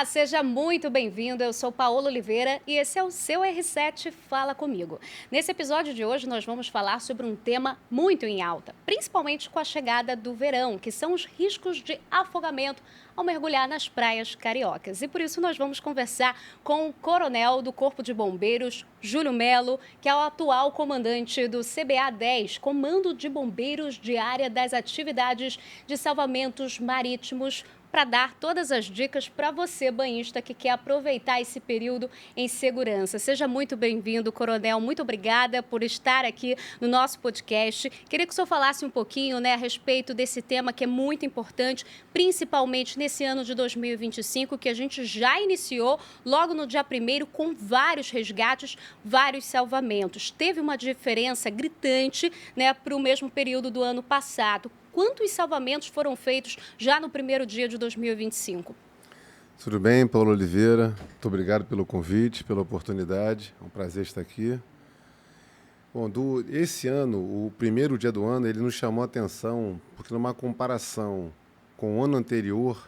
Olá, seja muito bem-vindo. Eu sou Paola Oliveira e esse é o seu R7 Fala Comigo. Nesse episódio de hoje, nós vamos falar sobre um tema muito em alta, principalmente com a chegada do verão, que são os riscos de afogamento ao mergulhar nas praias cariocas. E por isso nós vamos conversar com o coronel do Corpo de Bombeiros, Júlio Melo, que é o atual comandante do CBA-10, Comando de Bombeiros de Área das Atividades de Salvamentos Marítimos, para dar todas as dicas para você, banhista, que quer aproveitar esse período em segurança. Seja muito bem-vindo, coronel. Muito obrigada por estar aqui no nosso podcast. Queria que o senhor falasse um pouquinho, a respeito desse tema que é muito importante, principalmente nesse ano de 2025, que a gente já iniciou logo no dia 1º com vários resgates, vários salvamentos. Teve uma diferença gritante, para o mesmo período do ano passado. Quantos salvamentos foram feitos já no primeiro dia de 2025? Tudo bem, Paulo Oliveira? Muito obrigado pelo convite, pela oportunidade. É um prazer estar aqui. Bom, esse ano, o primeiro dia do ano, ele nos chamou a atenção porque numa comparação com o ano anterior,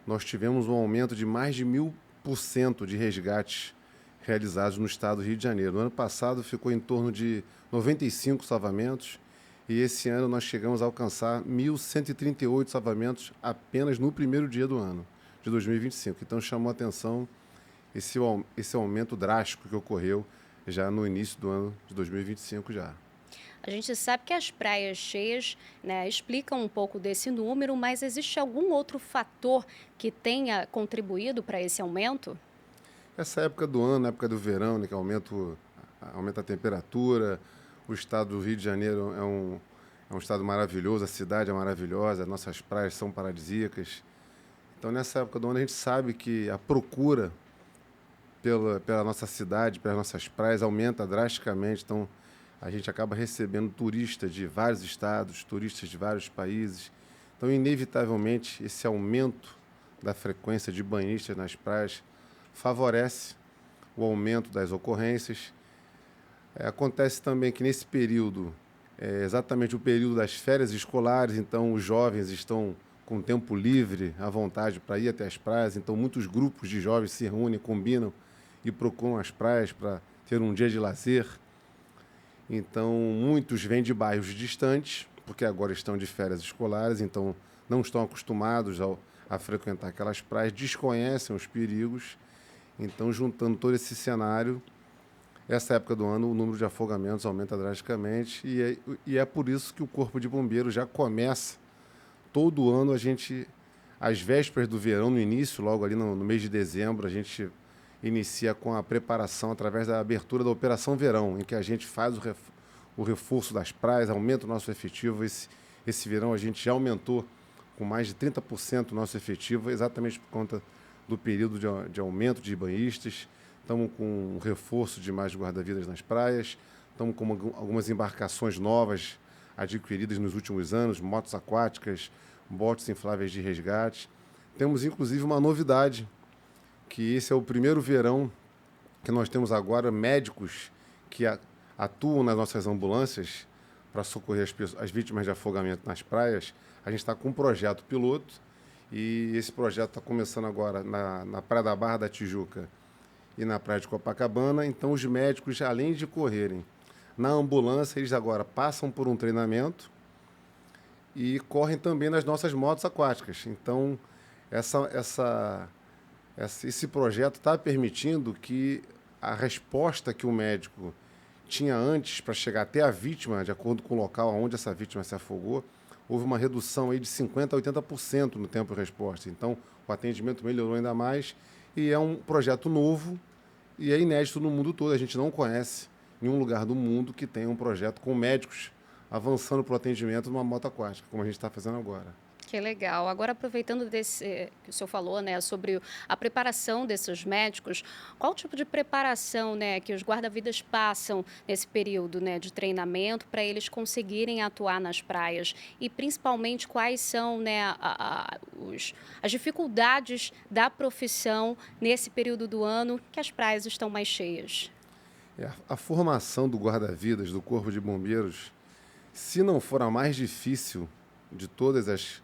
nós tivemos um aumento de mais de 1000% de resgates realizados no estado do Rio de Janeiro. No ano passado ficou em torno de 95 salvamentos, e esse ano nós chegamos a alcançar 1.138 salvamentos apenas no primeiro dia do ano de 2025. Então chamou a atenção esse aumento drástico que ocorreu já no início do ano de 2025 já. A gente sabe que as praias cheias, explicam um pouco desse número, mas existe algum outro fator que tenha contribuído para esse aumento? Essa época do ano, época do verão, que aumenta a temperatura. O estado do Rio de Janeiro é um estado maravilhoso, a cidade é maravilhosa, as nossas praias são paradisíacas. Então, nessa época do ano, a gente sabe que a procura pela nossa cidade, pelas nossas praias, aumenta drasticamente. Então, a gente acaba recebendo turistas de vários estados, turistas de vários países. Então, inevitavelmente, esse aumento da frequência de banhistas nas praias favorece o aumento das ocorrências. Acontece também que nesse período, é exatamente o período das férias escolares, então os jovens estão com tempo livre, à vontade para ir até as praias, então muitos grupos de jovens se reúnem, combinam e procuram as praias para ter um dia de lazer. Então muitos vêm de bairros distantes, porque agora estão de férias escolares, então não estão acostumados a frequentar aquelas praias, desconhecem os perigos. Então, juntando todo esse cenário, essa época do ano, o número de afogamentos aumenta drasticamente, e é por isso que o Corpo de Bombeiros já começa, todo ano, às vésperas do verão, no início, logo ali no mês de dezembro, a gente inicia com a preparação através da abertura da Operação Verão, em que a gente faz o reforço das praias, aumenta o nosso efetivo. Esse verão a gente já aumentou com mais de 30% o nosso efetivo, exatamente por conta do período de aumento de banhistas. Estamos com um reforço de mais guarda-vidas nas praias, estamos com algumas embarcações novas adquiridas nos últimos anos, motos aquáticas, botes infláveis de resgate. Temos, inclusive, uma novidade, que esse é o primeiro verão que nós temos agora médicos que atuam nas nossas ambulâncias para socorrer as vítimas de afogamento nas praias. A gente está com um projeto piloto, e esse projeto está começando agora na Praia da Barra da Tijuca e na Praia de Copacabana. Então, os médicos, além de correrem na ambulância, eles agora passam por um treinamento e correm também nas nossas motos aquáticas. Então, esse projeto está permitindo que a resposta que o médico tinha antes para chegar até a vítima, de acordo com o local onde essa vítima se afogou, houve uma redução aí de 50% a 80% no tempo de resposta. Então, o atendimento melhorou ainda mais, e é um projeto novo e é inédito no mundo todo. A gente não conhece nenhum lugar do mundo que tenha um projeto com médicos avançando para o atendimento numa moto aquática, como a gente está fazendo agora. Que legal. Agora, aproveitando desse que o senhor falou, sobre a preparação desses médicos, qual tipo de preparação, que os guarda-vidas passam nesse período, de treinamento para eles conseguirem atuar nas praias? E, principalmente, quais são, as dificuldades da profissão nesse período do ano que as praias estão mais cheias? A formação do guarda-vidas do Corpo de Bombeiros, se não for a mais difícil de todas as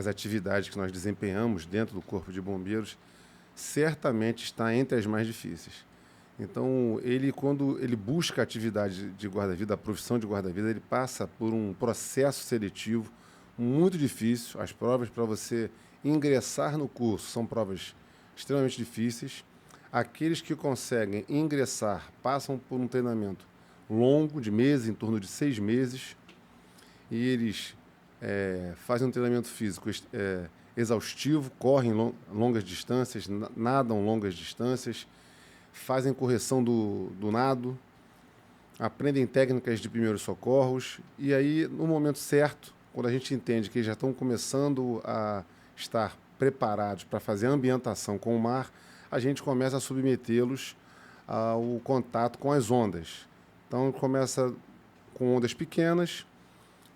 atividades que nós desempenhamos dentro do Corpo de Bombeiros, certamente está entre as mais difíceis. Então, quando ele busca a atividade de guarda-vida, a profissão de guarda-vida, ele passa por um processo seletivo muito difícil. As provas para você ingressar no curso são provas extremamente difíceis. Aqueles que conseguem ingressar passam por um treinamento longo, de meses, em torno de 6 meses, e eles fazem um treinamento físico exaustivo, correm longas distâncias, nadam longas distâncias, fazem correção do nado, aprendem técnicas de primeiros socorros, e aí, no momento certo, quando a gente entende que eles já estão começando a estar preparados para fazer a ambientação com o mar, a gente começa a submetê-los ao contato com as ondas. Então, começa com ondas pequenas,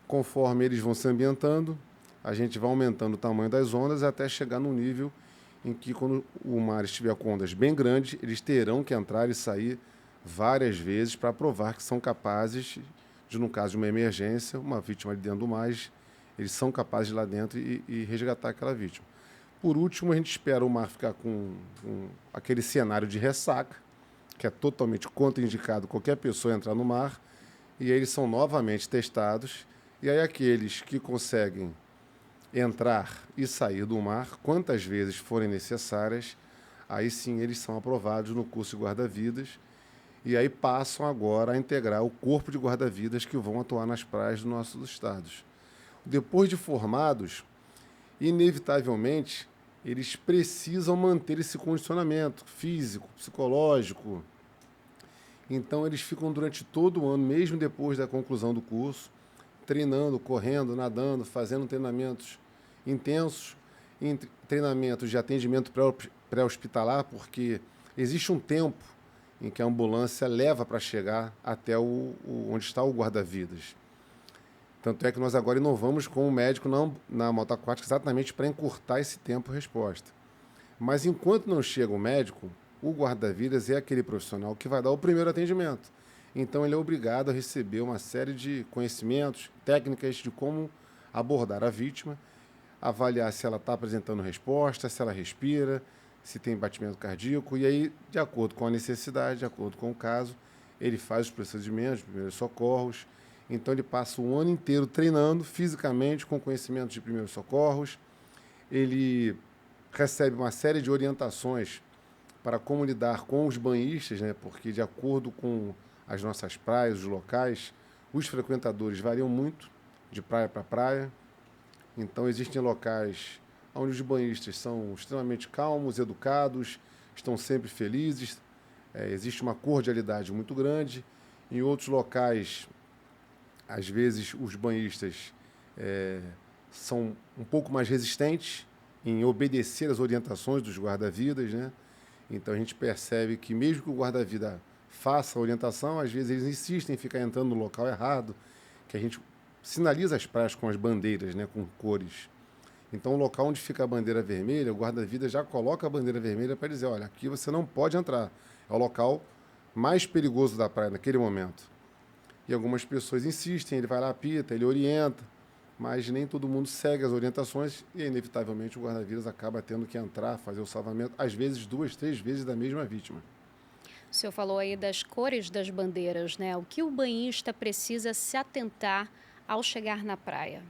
conforme eles vão se ambientando, a gente vai aumentando o tamanho das ondas até chegar num nível em que, quando o mar estiver com ondas bem grandes, eles terão que entrar e sair várias vezes para provar que são capazes de, no caso de uma emergência, uma vítima ali dentro do mar, eles são capazes de ir lá dentro e resgatar aquela vítima. Por último, a gente espera o mar ficar com aquele cenário de ressaca, que é totalmente contraindicado qualquer pessoa entrar no mar, e aí eles são novamente testados, e aí aqueles que conseguem entrar e sair do mar, quantas vezes forem necessárias, aí sim eles são aprovados no curso de guarda-vidas, e aí passam agora a integrar o corpo de guarda-vidas que vão atuar nas praias dos nossos estados. Depois de formados, inevitavelmente, eles precisam manter esse condicionamento físico, psicológico. Então, eles ficam durante todo o ano, mesmo depois da conclusão do curso, treinando, correndo, nadando, fazendo treinamentos intensos, treinamentos de atendimento pré-hospitalar, porque existe um tempo em que a ambulância leva para chegar até onde está o guarda-vidas. Tanto é que nós agora inovamos com o médico na moto aquática exatamente para encurtar esse tempo-resposta. Mas enquanto não chega o médico, o guarda-vidas é aquele profissional que vai dar o primeiro atendimento. Então ele é obrigado a receber uma série de conhecimentos, técnicas de como abordar a vítima, avaliar se ela está apresentando resposta, se ela respira, se tem batimento cardíaco, e aí, de acordo com a necessidade, de acordo com o caso, ele faz os procedimentos, primeiros socorros. Então, ele passa o ano inteiro treinando fisicamente, com conhecimentos de primeiros socorros. Ele recebe uma série de orientações para como lidar com os banhistas, né? Porque, de acordo com as nossas praias, os locais, os frequentadores variam muito de praia para praia. Então, existem locais onde os banhistas são extremamente calmos, educados, estão sempre felizes, existe uma cordialidade muito grande. Em outros locais, às vezes, os banhistas são um pouco mais resistentes em obedecer às orientações dos guarda-vidas, né? Então, a gente percebe que, mesmo que o guarda-vida faça a orientação, às vezes eles insistem em ficar entrando no local errado, que a gente sinaliza as praias com as bandeiras, né, com cores. Então, o local onde fica a bandeira vermelha, o guarda-vida já coloca a bandeira vermelha para dizer, olha, aqui você não pode entrar. É o local mais perigoso da praia naquele momento. E algumas pessoas insistem, ele vai lá, apita, ele orienta, mas nem todo mundo segue as orientações e, inevitavelmente, o guarda-vidas acaba tendo que entrar, fazer o salvamento, às vezes 2, 3 vezes da mesma vítima. O senhor falou aí das cores das bandeiras, né? O que o banhista precisa se atentar ao chegar na praia?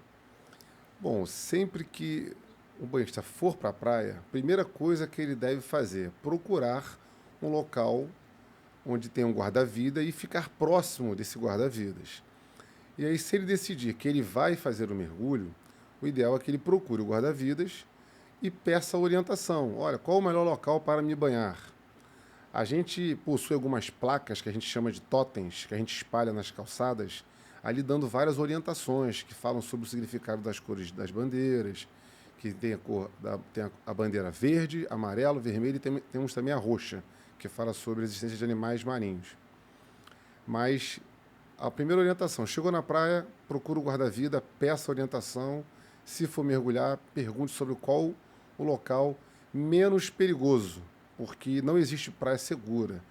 Bom, sempre que o banhista for para a praia, a primeira coisa que ele deve fazer é procurar um local onde tem um guarda-vida e ficar próximo desse guarda-vidas. E aí, se ele decidir que ele vai fazer o mergulho, o ideal é que ele procure o guarda-vidas e peça orientação. Olha, qual o melhor local para me banhar? A gente possui algumas placas que a gente chama de totens, que a gente espalha nas calçadas, ali dando várias orientações que falam sobre o significado das cores das bandeiras, que tem tem a bandeira verde, amarelo, vermelho e temos também a roxa, que fala sobre a existência de animais marinhos. Mas a primeira orientação, chegou na praia, procura o guarda-vida, peça orientação. Se for mergulhar, pergunte sobre qual o local menos perigoso, porque não existe praia segura.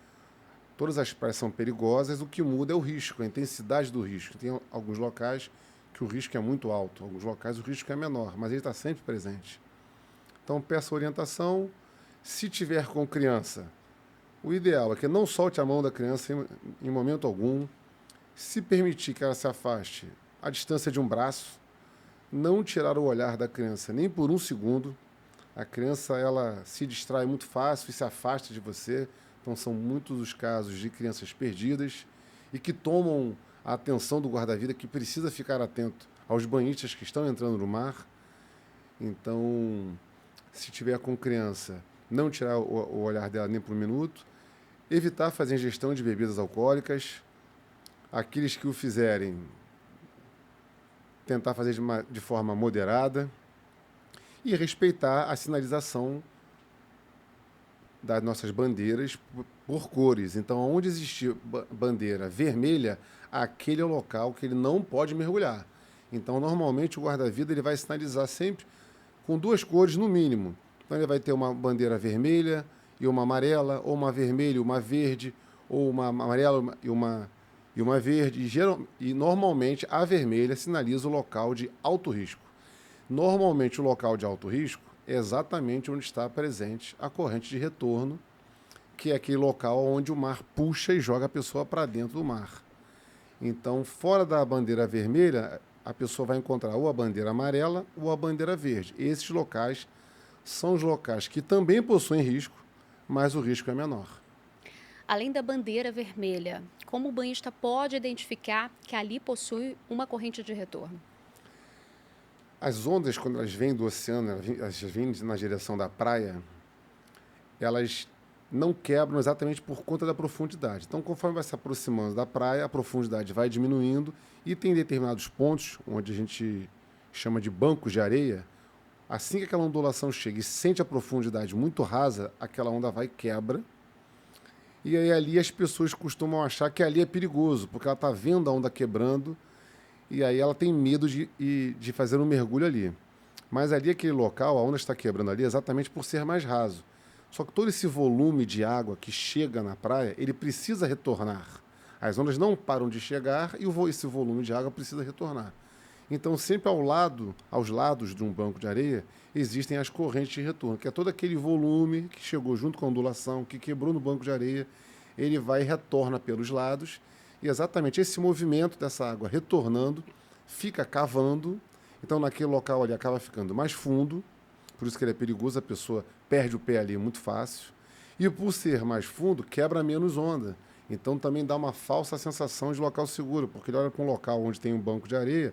Todas as praias são perigosas, o que muda é o risco, a intensidade do risco. Tem alguns locais que o risco é muito alto, alguns locais o risco é menor, mas ele está sempre presente. Então, peça orientação. Se tiver com criança, o ideal é que não solte a mão da criança em momento algum. Se permitir que ela se afaste à distância de um braço, não tirar o olhar da criança nem por um segundo. A criança, ela se distrai muito fácil e se afasta de você. Então, são muitos os casos de crianças perdidas e que tomam a atenção do guarda-vida, que precisa ficar atento aos banhistas que estão entrando no mar. Então, se tiver com criança, não tirar o olhar dela nem por um minuto. Evitar fazer ingestão de bebidas alcoólicas. Aqueles que o fizerem, tentar fazer de forma moderada. E respeitar a sinalização das nossas bandeiras por cores. Então, onde existir bandeira vermelha, aquele é o local que ele não pode mergulhar. Então, normalmente, o guarda-vida ele vai sinalizar sempre com 2 cores no mínimo. Então, ele vai ter uma bandeira vermelha e uma amarela, ou uma vermelha e uma verde, ou uma amarela e uma verde. E normalmente, a vermelha sinaliza o local de alto risco. Normalmente, o local de alto risco é exatamente onde está presente a corrente de retorno, que é aquele local onde o mar puxa e joga a pessoa para dentro do mar. Então, fora da bandeira vermelha, a pessoa vai encontrar ou a bandeira amarela ou a bandeira verde. Esses locais são os locais que também possuem risco, mas o risco é menor. Além da bandeira vermelha, como o banhista pode identificar que ali possui uma corrente de retorno? As ondas, quando elas vêm do oceano, elas vêm na direção da praia, elas não quebram exatamente por conta da profundidade. Então, conforme vai se aproximando da praia, a profundidade vai diminuindo e tem determinados pontos, onde a gente chama de bancos de areia, assim que aquela ondulação chega e sente a profundidade muito rasa, aquela onda vai e quebra. E aí ali as pessoas costumam achar que ali é perigoso, porque ela está vendo a onda quebrando, e aí ela tem medo de fazer um mergulho ali. Mas ali, aquele local, a onda está quebrando ali exatamente por ser mais raso. Só que todo esse volume de água que chega na praia, ele precisa retornar. As ondas não param de chegar e esse volume de água precisa retornar. Então, sempre aos lados de um banco de areia, existem as correntes de retorno, que é todo aquele volume que chegou junto com a ondulação, que quebrou no banco de areia, ele vai e retorna pelos lados. E exatamente esse movimento dessa água retornando, fica cavando. Então, naquele local ali acaba ficando mais fundo, por isso que ele é perigoso, a pessoa perde o pé ali muito fácil. E por ser mais fundo, quebra menos onda. Então, também dá uma falsa sensação de local seguro, porque ele olha para um local onde tem um banco de areia,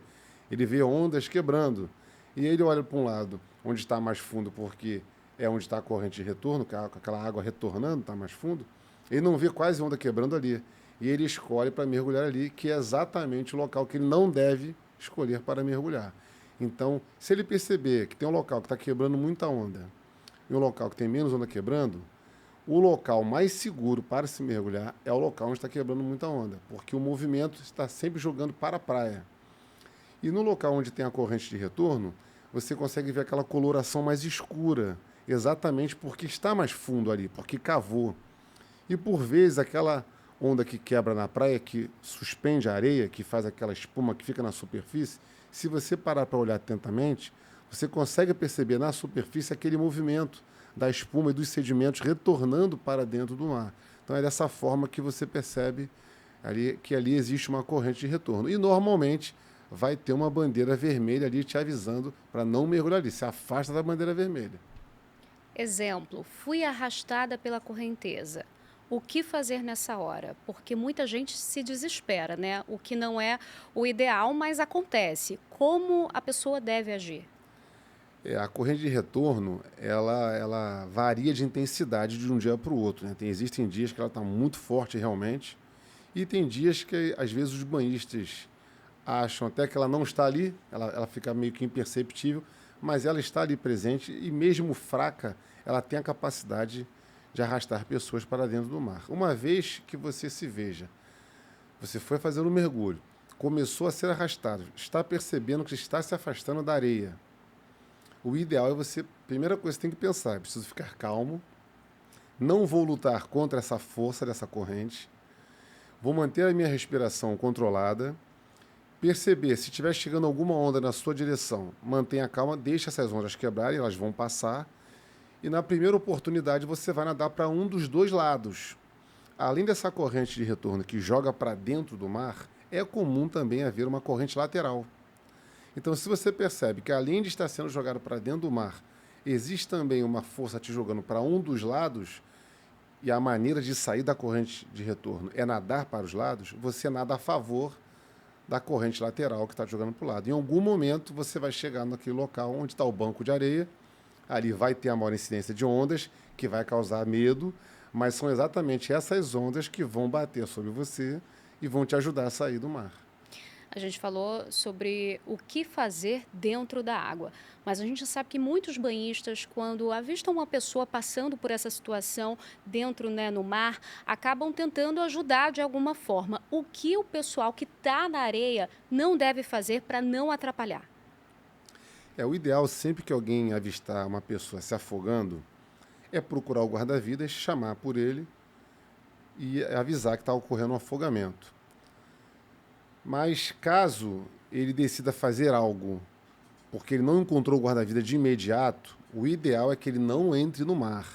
ele vê ondas quebrando. E ele olha para um lado onde está mais fundo, porque é onde está a corrente de retorno, aquela água retornando, está mais fundo, ele não vê quase onda quebrando ali. E ele escolhe para mergulhar ali, que é exatamente o local que ele não deve escolher para mergulhar. Então, se ele perceber que tem um local que está quebrando muita onda e um local que tem menos onda quebrando, o local mais seguro para se mergulhar é o local onde está quebrando muita onda, porque o movimento está sempre jogando para a praia. E no local onde tem a corrente de retorno, você consegue ver aquela coloração mais escura, exatamente porque está mais fundo ali, porque cavou. E por vezes aquela onda que quebra na praia, que suspende a areia, que faz aquela espuma que fica na superfície, se você parar para olhar atentamente, você consegue perceber na superfície aquele movimento da espuma e dos sedimentos retornando para dentro do mar. Então é dessa forma que você percebe que ali existe uma corrente de retorno. E normalmente vai ter uma bandeira vermelha ali te avisando para não mergulhar ali. Se afasta da bandeira vermelha. Exemplo, fui arrastada pela correnteza. O que fazer nessa hora? Porque muita gente se desespera, né? O que não é o ideal, mas acontece. Como a pessoa deve agir? A corrente de retorno, ela varia de intensidade de um dia para o outro, né? Existem dias que ela está muito forte realmente, e tem dias que, às vezes, os banhistas acham até que ela não está ali, ela fica meio que imperceptível, mas ela está ali presente e, mesmo fraca, ela tem a capacidade de arrastar pessoas para dentro do mar. Uma vez que você se veja, você foi fazer um mergulho, começou a ser arrastado, está percebendo que está se afastando da areia. O ideal é você, primeira coisa que você tem que pensar, preciso ficar calmo, não vou lutar contra essa força dessa corrente, vou manter a minha respiração controlada, perceber se estiver chegando alguma onda na sua direção, mantenha calma, deixe essas ondas quebrarem, elas vão passar, E na primeira oportunidade você vai nadar para um dos dois lados. Além dessa corrente de retorno que joga para dentro do mar, é comum também haver uma corrente lateral. Então, se você percebe que além de estar sendo jogado para dentro do mar, existe também uma força te jogando para um dos lados, e a maneira de sair da corrente de retorno é nadar para os lados, você nada a favor da corrente lateral que está jogando para o lado. Em algum momento, você vai chegar naquele local onde está o banco de areia, ali vai ter a maior incidência de ondas, que vai causar medo, mas são exatamente essas ondas que vão bater sobre você e vão te ajudar a sair do mar. A gente falou sobre o que fazer dentro da água, mas a gente sabe que muitos banhistas, quando avistam uma pessoa passando por essa situação dentro, né, no mar, acabam tentando ajudar de alguma forma. O que o pessoal que está na areia não deve fazer para não atrapalhar? O ideal, sempre que alguém avistar uma pessoa se afogando, é procurar o guarda-vidas, chamar por ele e avisar que está ocorrendo um afogamento. Mas caso ele decida fazer algo porque ele não encontrou o guarda-vidas de imediato, o ideal é que ele não entre no mar.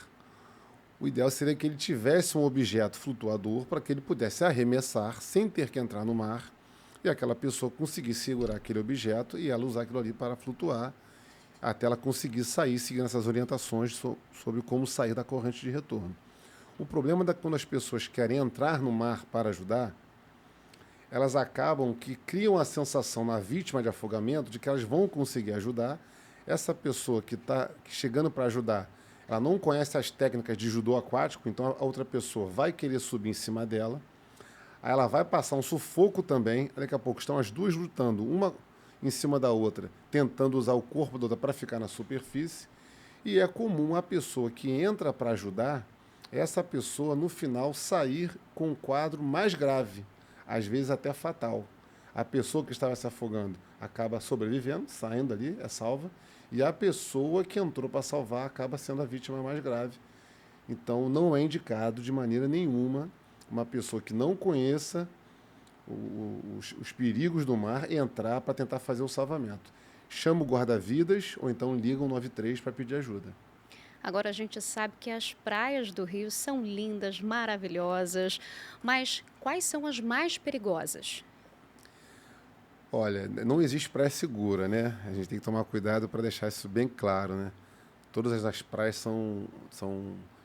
O ideal seria que ele tivesse um objeto flutuador para que ele pudesse arremessar sem ter que entrar no mar e aquela pessoa conseguisse segurar aquele objeto e ela usar aquilo ali para flutuar até ela conseguir sair seguindo essas orientações sobre como sair da corrente de retorno. O problema é quando as pessoas querem entrar no mar para ajudar, elas acabam que criam a sensação na vítima de afogamento de que elas vão conseguir ajudar. Essa pessoa que está chegando para ajudar, ela não conhece as técnicas de judô aquático, então a outra pessoa vai querer subir em cima dela, aí ela vai passar um sufoco também, daqui a pouco estão as duas lutando, uma em cima da outra, tentando usar o corpo da outra para ficar na superfície, e é comum a pessoa que entra para ajudar, essa pessoa no final sair com um quadro mais grave, às vezes até fatal. A pessoa que estava se afogando acaba sobrevivendo, saindo ali, é salva, e a pessoa que entrou para salvar acaba sendo a vítima mais grave. Então, não é indicado de maneira nenhuma uma pessoa que não conheça os perigos do mar entrar para tentar fazer o salvamento. Chama o guarda-vidas ou então liga o 93 para pedir ajuda. Agora a gente sabe que as praias do Rio são lindas, maravilhosas, mas quais são as mais perigosas? Olha, não existe praia segura, né? A gente tem que tomar cuidado para deixar isso bem claro, né? Todas as praias são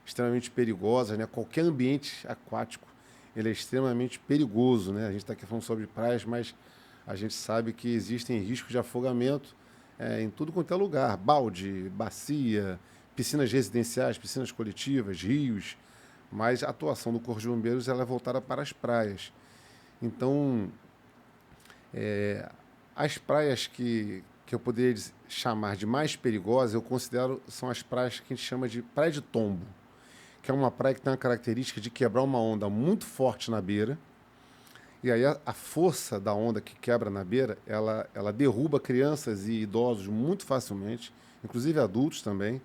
extremamente perigosas, né? Qualquer ambiente aquático, ele é extremamente perigoso, né? A gente está aqui falando sobre praias, mas a gente sabe que existem riscos de afogamento em tudo quanto é lugar. Balde, bacia, piscinas residenciais, piscinas coletivas, rios, mas a atuação do Corpo de Bombeiros ela é voltada para as praias. Então, as praias que eu poderia chamar de mais perigosas, eu considero, são as praias que a gente chama de praia de tombo, que é uma praia que tem a característica de quebrar uma onda muito forte na beira, e aí a força da onda que quebra na beira, ela derruba crianças e idosos muito facilmente, inclusive adultos também,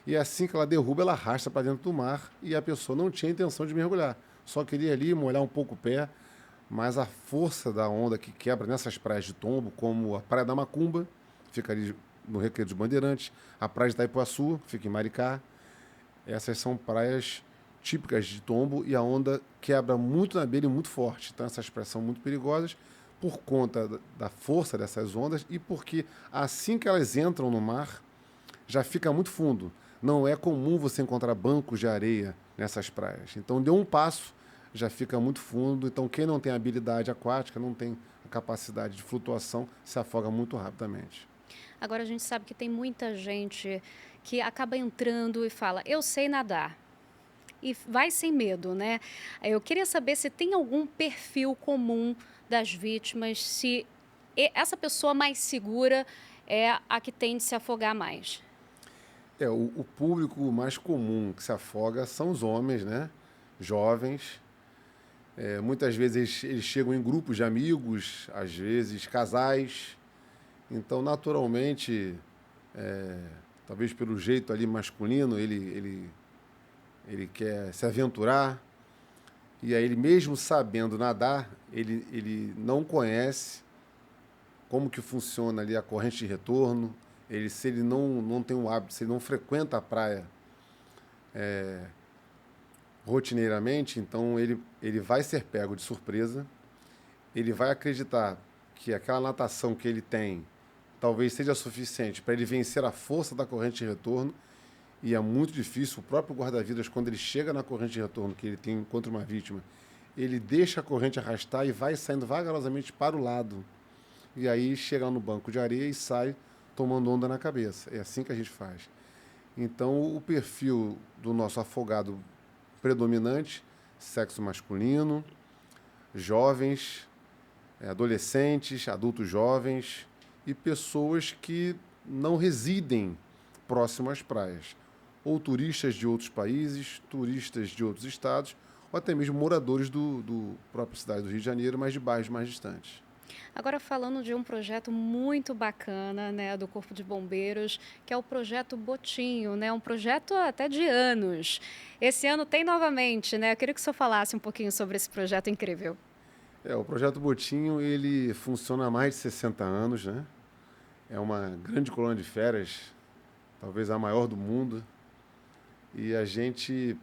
e assim que ela derruba, ela arrasta para dentro do mar e a pessoa não tinha intenção de mergulhar, só queria ali molhar um pouco o pé, mas a força da onda que quebra nessas praias de tombo, como a Praia da Macumba, fica ali no Recreio dos Bandeirantes, a Praia de Itaipuaçu, fica em Maricá, essas são praias típicas de tombo e a onda quebra muito na beira e muito forte. Então essas praias são muito perigosas por conta da força dessas ondas e porque assim que elas entram no mar, já fica muito fundo. Não é comum você encontrar bancos de areia nessas praias. Então deu um passo, já fica muito fundo. Então quem não tem habilidade aquática, não tem a capacidade de flutuação, se afoga muito rapidamente. Agora a gente sabe que tem muita gente que acaba entrando e fala, eu sei nadar. E vai sem medo, né? Eu queria saber se tem algum perfil comum das vítimas, se essa pessoa mais segura é a que tende a se afogar mais. O público mais comum que se afoga são os homens, né? Jovens. Muitas vezes eles chegam em grupos de amigos, às vezes casais. Então, naturalmente, talvez pelo jeito ali masculino, ele quer se aventurar. E aí ele, mesmo sabendo nadar, ele não conhece como que funciona ali a corrente de retorno. Se ele não tem o hábito, se ele não frequenta a praia rotineiramente, então ele vai ser pego de surpresa, ele vai acreditar que aquela natação que ele tem talvez seja suficiente para ele vencer a força da corrente de retorno, e é muito difícil. O próprio guarda-vidas, quando ele chega na corrente de retorno que ele tem contra uma vítima, ele deixa a corrente arrastar e vai saindo vagarosamente para o lado. E aí chega no banco de areia e sai tomando onda na cabeça. É assim que a gente faz. Então, o perfil do nosso afogado predominante, sexo masculino, jovens, adolescentes, adultos jovens e pessoas que não residem próximo às praias, ou turistas de outros países, turistas de outros estados, ou até mesmo moradores do própria cidade do Rio de Janeiro, mas de bairros mais distantes. Agora falando de um projeto muito bacana, né, do Corpo de Bombeiros, que é o projeto Botinho, né, um projeto até de anos. Esse ano tem novamente, né? Eu queria que o senhor falasse um pouquinho sobre esse projeto incrível. O projeto Botinho, ele funciona há mais de 60 anos, né? É uma grande colônia de férias, talvez a maior do mundo, e a gente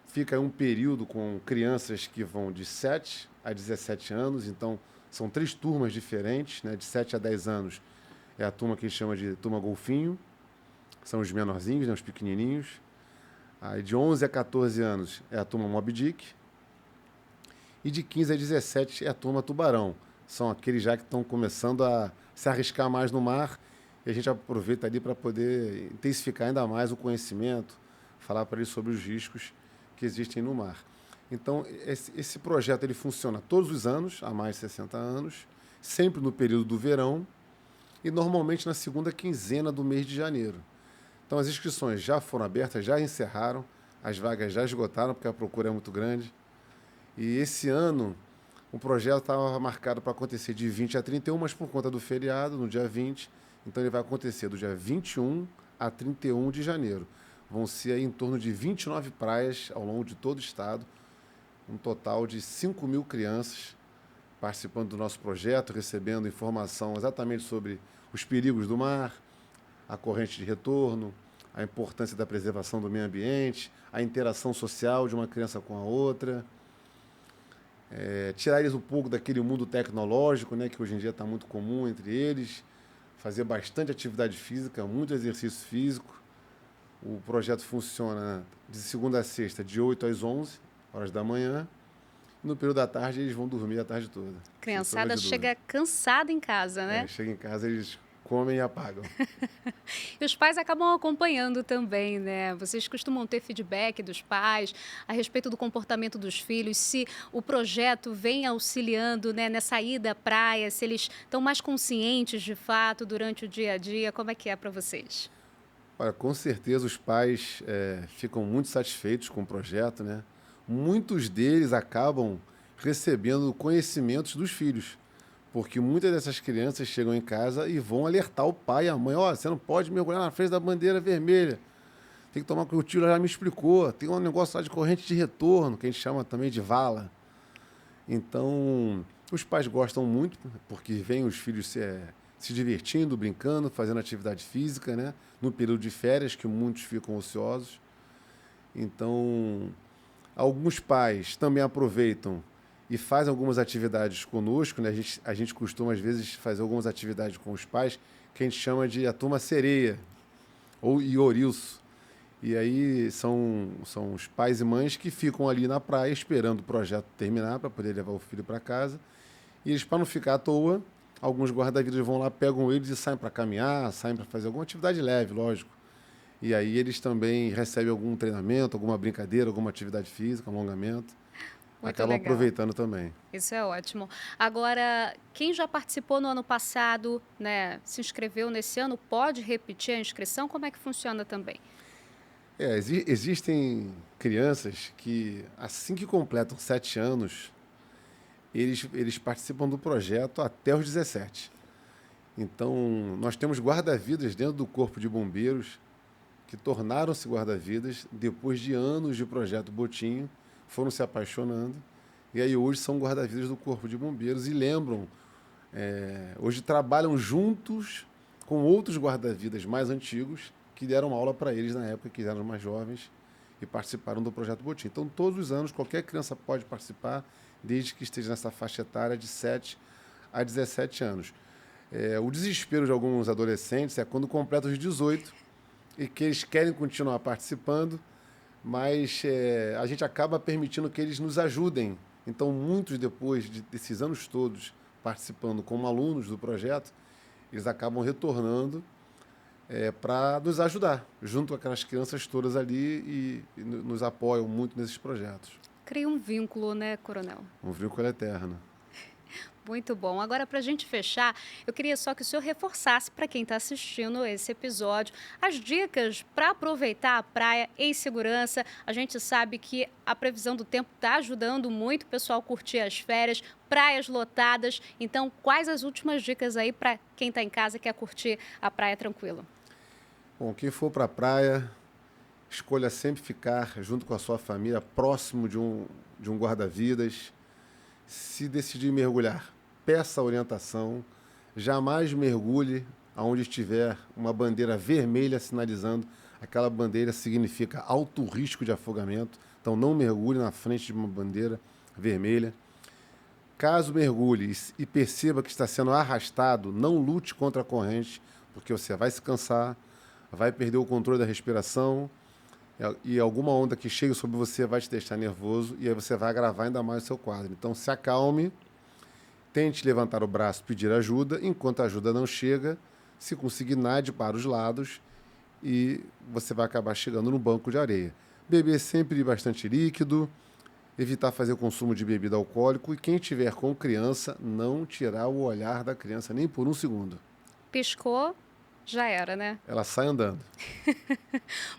fica em um período com crianças que vão de 7 a 17 anos, então são 3 turmas diferentes, né? De 7 a 10 anos é a turma que a gente chama de turma golfinho, são os menorzinhos, né? Os pequenininhos. Aí de 11 a 14 anos é a turma Moby Dick, e de 15 a 17 é a turma tubarão. São aqueles já que estão começando a se arriscar mais no mar, e a gente aproveita ali para poder intensificar ainda mais o conhecimento, falar para eles sobre os riscos que existem no mar. Então, esse projeto ele funciona todos os anos, há mais de 60 anos, sempre no período do verão e normalmente na segunda quinzena do mês de janeiro. Então, as inscrições já foram abertas, já encerraram, as vagas já esgotaram, porque a procura é muito grande. E esse ano, o projeto estava marcado para acontecer de 20 a 31, mas por conta do feriado, no dia 20, então ele vai acontecer do dia 21 a 31 de janeiro. Vão ser aí em torno de 29 praias ao longo de todo o estado, um total de 5.000 crianças participando do nosso projeto, recebendo informação exatamente sobre os perigos do mar, a corrente de retorno, a importância da preservação do meio ambiente, a interação social de uma criança com a outra. Tirar eles um pouco daquele mundo tecnológico, né, que hoje em dia está muito comum entre eles, fazer bastante atividade física, muito exercício físico. O projeto funciona de segunda a sexta, de 8 às 11 horas da manhã. E no período da tarde, eles vão dormir a tarde toda. Criançada chega cansada em casa, né? Chega em casa, eles comem e apagam. E os pais acabam acompanhando também, né? Vocês costumam ter feedback dos pais a respeito do comportamento dos filhos, se o projeto vem auxiliando, né, nessa ida à praia, se eles estão mais conscientes de fato durante o dia a dia, como é que é para vocês? Olha, com certeza os pais ficam muito satisfeitos com o projeto, né? Muitos deles acabam recebendo conhecimentos dos filhos, porque muitas dessas crianças chegam em casa e vão alertar o pai e a mãe: ó, você não pode mergulhar na frente da bandeira vermelha, tem que tomar cuidado, o tio já me explicou, tem um negócio lá de corrente de retorno, que a gente chama também de vala. Então, os pais gostam muito, porque veem os filhos se divertindo, brincando, fazendo atividade física, né? No período de férias, que muitos ficam ociosos. Então, alguns pais também aproveitam e fazem algumas atividades conosco, né? A gente costuma, às vezes, fazer algumas atividades com os pais, que a gente chama de a turma sereia, ou iorilso. E aí são os pais e mães que ficam ali na praia esperando o projeto terminar para poder levar o filho para casa. E eles, para não ficar à toa, alguns guarda-vidas vão lá, pegam eles e saem para caminhar, saem para fazer alguma atividade leve, lógico. E aí eles também recebem algum treinamento, alguma brincadeira, alguma atividade física, alongamento. Muito Acabam legal. aproveitando também. Isso é ótimo. Agora, quem já participou no ano passado, né, se inscreveu nesse ano, pode repetir a inscrição? Como é que funciona também? Existem crianças que, assim que completam 7 anos, eles participam do projeto até os 17. Então, nós temos guarda-vidas dentro do Corpo de Bombeiros que tornaram-se guarda-vidas depois de anos de projeto Botinho, foram se apaixonando, e aí hoje são guarda-vidas do Corpo de Bombeiros e lembram, hoje trabalham juntos com outros guarda-vidas mais antigos que deram aula para eles na época, que eram mais jovens, e participaram do Projeto Botim. Então, todos os anos, qualquer criança pode participar, desde que esteja nessa faixa etária de 7 a 17 anos. O desespero de alguns adolescentes é quando completam os 18 e que eles querem continuar participando, mas a gente acaba permitindo que eles nos ajudem. Então, muitos depois desses anos todos participando como alunos do projeto, eles acabam retornando para nos ajudar, junto com aquelas crianças todas ali e nos apoiam muito nesses projetos. Cria um vínculo, né, Coronel? Um vínculo eterno. Muito bom. Agora, para a gente fechar, eu queria só que o senhor reforçasse para quem está assistindo esse episódio as dicas para aproveitar a praia em segurança. A gente sabe que a previsão do tempo está ajudando muito o pessoal a curtir as férias, praias lotadas. Então, quais as últimas dicas aí para quem está em casa e quer curtir a praia tranquilo? Bom, quem for para a praia, escolha sempre ficar junto com a sua família, próximo de um guarda-vidas. Se decidir mergulhar, peça orientação, jamais mergulhe aonde estiver uma bandeira vermelha sinalizando. Aquela bandeira significa alto risco de afogamento, então não mergulhe na frente de uma bandeira vermelha. Caso mergulhe e perceba que está sendo arrastado, não lute contra a corrente, porque você vai se cansar, vai perder o controle da respiração e alguma onda que chegue sobre você vai te deixar nervoso e aí você vai agravar ainda mais o seu quadro. Então, se acalme, tente levantar o braço, pedir ajuda. Enquanto a ajuda não chega, se conseguir, nade para os lados e você vai acabar chegando no banco de areia. Beber sempre bastante líquido, evitar fazer o consumo de bebida alcoólica e quem tiver com criança, não tirar o olhar da criança nem por um segundo. Piscou, já era, né? Ela sai andando.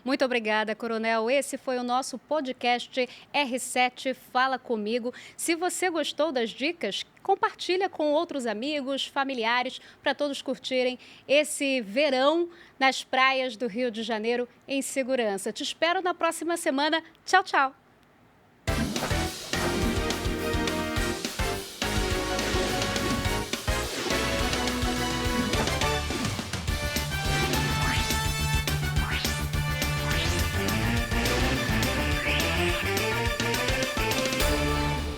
Muito obrigada, Coronel. Esse foi o nosso podcast R7 Fala Comigo. Se você gostou das dicas, compartilha com outros amigos, familiares, para todos curtirem esse verão nas praias do Rio de Janeiro em segurança. Te espero na próxima semana. Tchau, tchau.